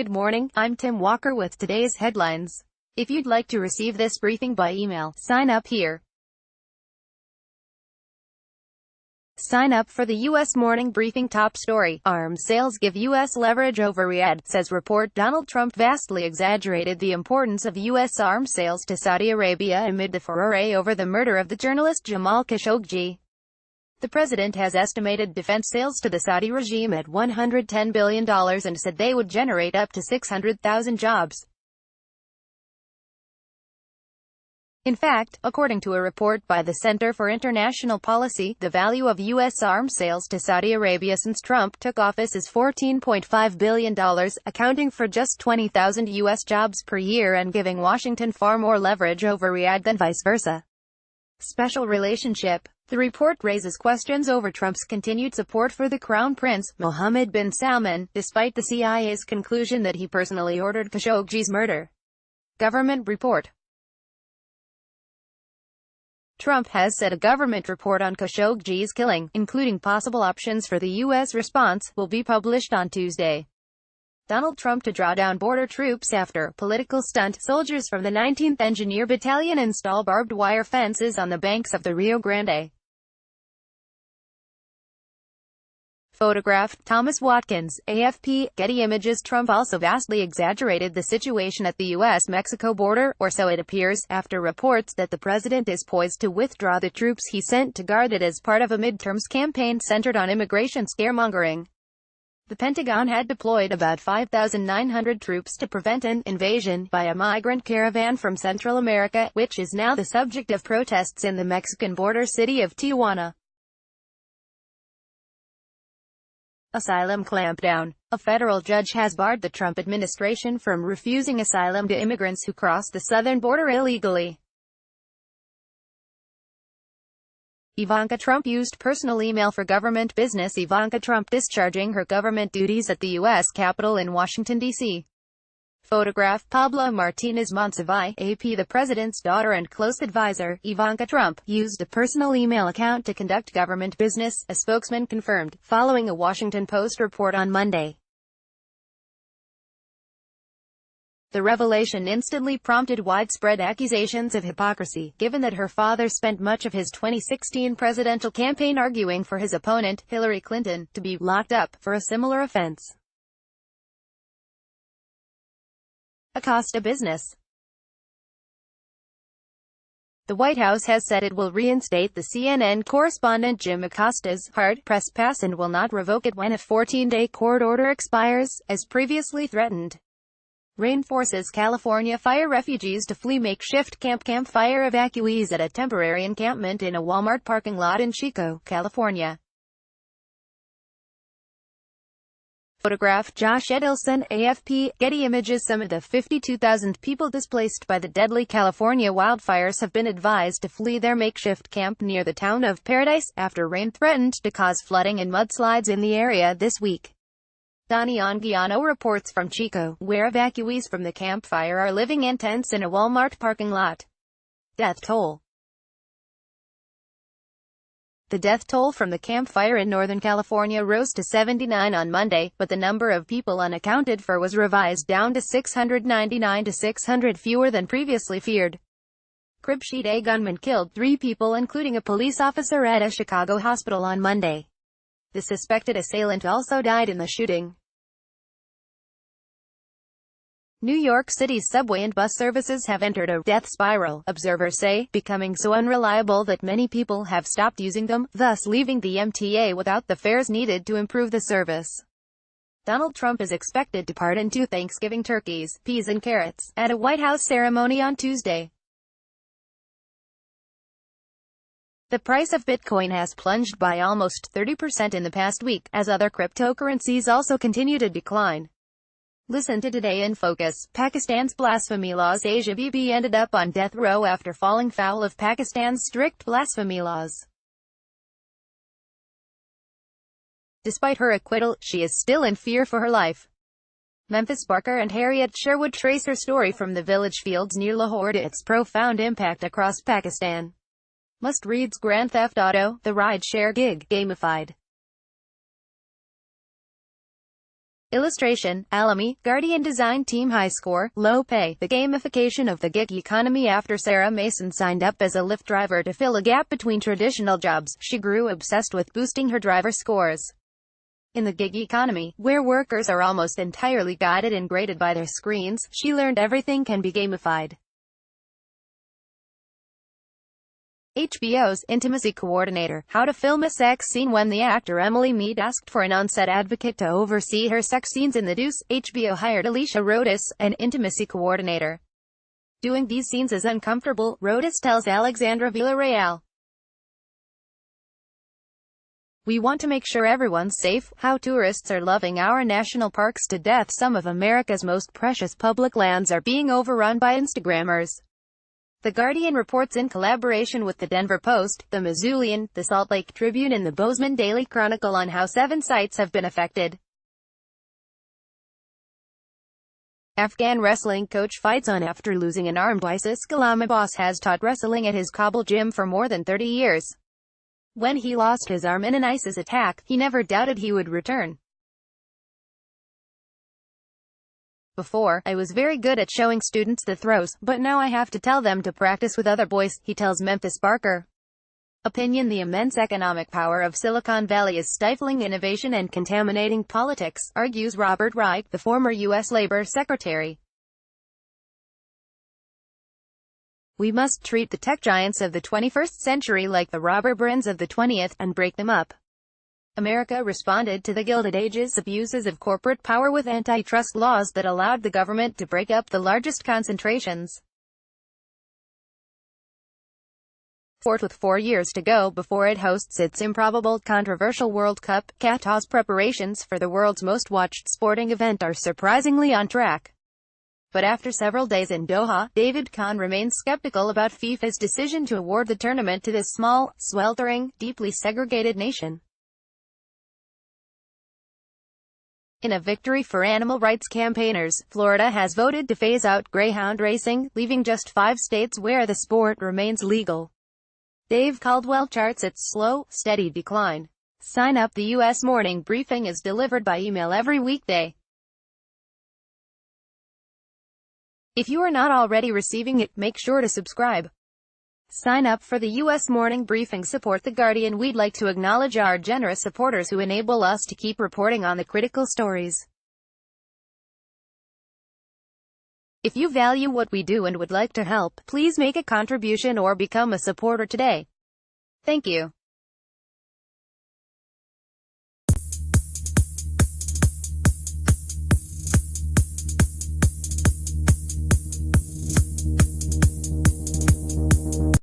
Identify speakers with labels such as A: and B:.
A: Good morning, I'm Tim Walker with today's headlines. If you'd like to receive this briefing by email, sign up here. Sign up for the U.S. Morning Briefing top story. Arms sales give U.S. leverage over Riyadh, says report. Donald Trump vastly exaggerated the importance of U.S. arms sales to Saudi Arabia amid the furore over the murder of the journalist Jamal Khashoggi. The president has estimated defense sales to the Saudi regime at $110 billion and said they would generate up to 600,000 jobs. In fact, according to a report by the Center for International Policy, the value of U.S. arms sales to Saudi Arabia since Trump took office is $14.5 billion, accounting for just 20,000 U.S. jobs per year and giving Washington far more leverage over Riyadh than vice versa. Special relationship. The report raises questions over Trump's continued support for the Crown Prince, Mohammed bin Salman, despite the CIA's conclusion that he personally ordered Khashoggi's murder. Government report. Trump has said a government report on Khashoggi's killing, including possible options for the U.S. response, will be published on Tuesday. Donald Trump to draw down border troops after political stunt. Soldiers from the 19th Engineer Battalion install barbed wire fences on the banks of the Rio Grande. Photograph. Thomas Watkins, AFP, Getty Images. Trump also vastly exaggerated the situation at the U.S.-Mexico border, or so it appears, after reports that the president is poised to withdraw the troops he sent to guard it as part of a midterms campaign centered on immigration scaremongering. The Pentagon had deployed about 5,900 troops to prevent an invasion by a migrant caravan from Central America, which is now the subject of protests in the Mexican border city of Tijuana. Asylum clampdown. A federal judge has barred the Trump administration from refusing asylum to immigrants who cross the southern border illegally. Ivanka Trump used personal email for government business. Ivanka Trump discharging her government duties at the U.S. Capitol in Washington, D.C. Photograph. Pablo Martinez Monsiváis, AP. The president's daughter and close advisor, Ivanka Trump, used a personal email account to conduct government business, a spokesman confirmed, following a Washington Post report on Monday. The revelation instantly prompted widespread accusations of hypocrisy, given that her father spent much of his 2016 presidential campaign arguing for his opponent, Hillary Clinton, to be locked up for a similar offense. Acosta Business. The White House has said it will reinstate the CNN correspondent Jim Acosta's hard press pass and will not revoke it when a 14-day court order expires, as previously threatened. Rain forces California fire refugees to flee makeshift campfire evacuees at a temporary encampment in a Walmart parking lot in Chico, California. Photograph. Josh Edelson, AFP, Getty Images. Some of the 52,000 people displaced by the deadly California wildfires have been advised to flee their makeshift camp near the town of Paradise, after rain threatened to cause flooding and mudslides in the area this week. Donnie Anguiano reports from Chico, where evacuees from the campfire are living in tents in a Walmart parking lot. Death toll. The death toll from the campfire in Northern California rose to 79 on Monday, but the number of people unaccounted for was revised down to 699 to 600 fewer than previously feared. Crib sheet. A gunman killed 3 people including a police officer at a Chicago hospital on Monday. The suspected assailant also died in the shooting. New York City's subway and bus services have entered a death spiral, observers say, becoming so unreliable that many people have stopped using them, thus leaving the MTA without the fares needed to improve the service. Donald Trump is expected to pardon 2 Thanksgiving turkeys, peas and carrots, at a White House ceremony on Tuesday. The price of Bitcoin has plunged by almost 30% in the past week, as other cryptocurrencies also continue to decline. Listen to Today in Focus. Pakistan's blasphemy laws. Asia Bibi ended up on death row after falling foul of Pakistan's strict blasphemy laws. Despite her acquittal, she is still in fear for her life. Memphis Barker and Harriet Sherwood trace her story from the village fields near Lahore to its profound impact across Pakistan. Must reads Grand Theft Auto, the ride-share gig, gamified. Illustration, Alamy, Guardian Design Team. High score, low pay. The gamification of the gig economy. After Sarah Mason signed up as a Lyft driver to fill a gap between traditional jobs, she grew obsessed with boosting her driver scores. In the gig economy, where workers are almost entirely guided and graded by their screens, she learned everything can be gamified. HBO's Intimacy Coordinator, How to Film a Sex Scene. When the actor Emily Mead asked for an on-set advocate to oversee her sex scenes in The Deuce, HBO hired Alicia Rodas, an intimacy coordinator. Doing these scenes is uncomfortable, Rodas tells Alexandra Villarreal. We want to make sure everyone's safe. How tourists are loving our national parks to death. Some of America's most precious public lands are being overrun by Instagrammers. The Guardian reports in collaboration with the Denver Post, the Missoulian, the Salt Lake Tribune and the Bozeman Daily Chronicle on how 7 sites have been affected. Afghan wrestling coach fights on after losing an arm. ISIS Galama boss has taught wrestling at his Kabul gym for more than 30 years. When he lost his arm in an ISIS attack, he never doubted he would return. Before, I was very good at showing students the throws, but now I have to tell them to practice with other boys, he tells Memphis Barker. Opinion. The immense economic power of Silicon Valley is stifling innovation and contaminating politics, argues Robert Reich, the former U.S. Labor Secretary. We must treat the tech giants of the 21st century like the robber barons of the 20th, and break them up. America responded to the Gilded Age's abuses of corporate power with antitrust laws that allowed the government to break up the largest concentrations. With 4 years to go before it hosts its improbable, controversial World Cup, Qatar's preparations for the world's most watched sporting event are surprisingly on track. But after several days in Doha, David Kahn remains skeptical about FIFA's decision to award the tournament to this small, sweltering, deeply segregated nation. In a victory for animal rights campaigners, Florida has voted to phase out greyhound racing, leaving just 5 states where the sport remains legal. Dave Caldwell charts its slow, steady decline. Sign up. The U.S. Morning Briefing is delivered by email every weekday. If you are not already receiving it, make sure to subscribe. Sign up for the U.S. Morning Briefing. Support The Guardian. We'd like to acknowledge our generous supporters who enable us to keep reporting on the critical stories. If you value what we do and would like to help, please make a contribution or become a supporter today. Thank you.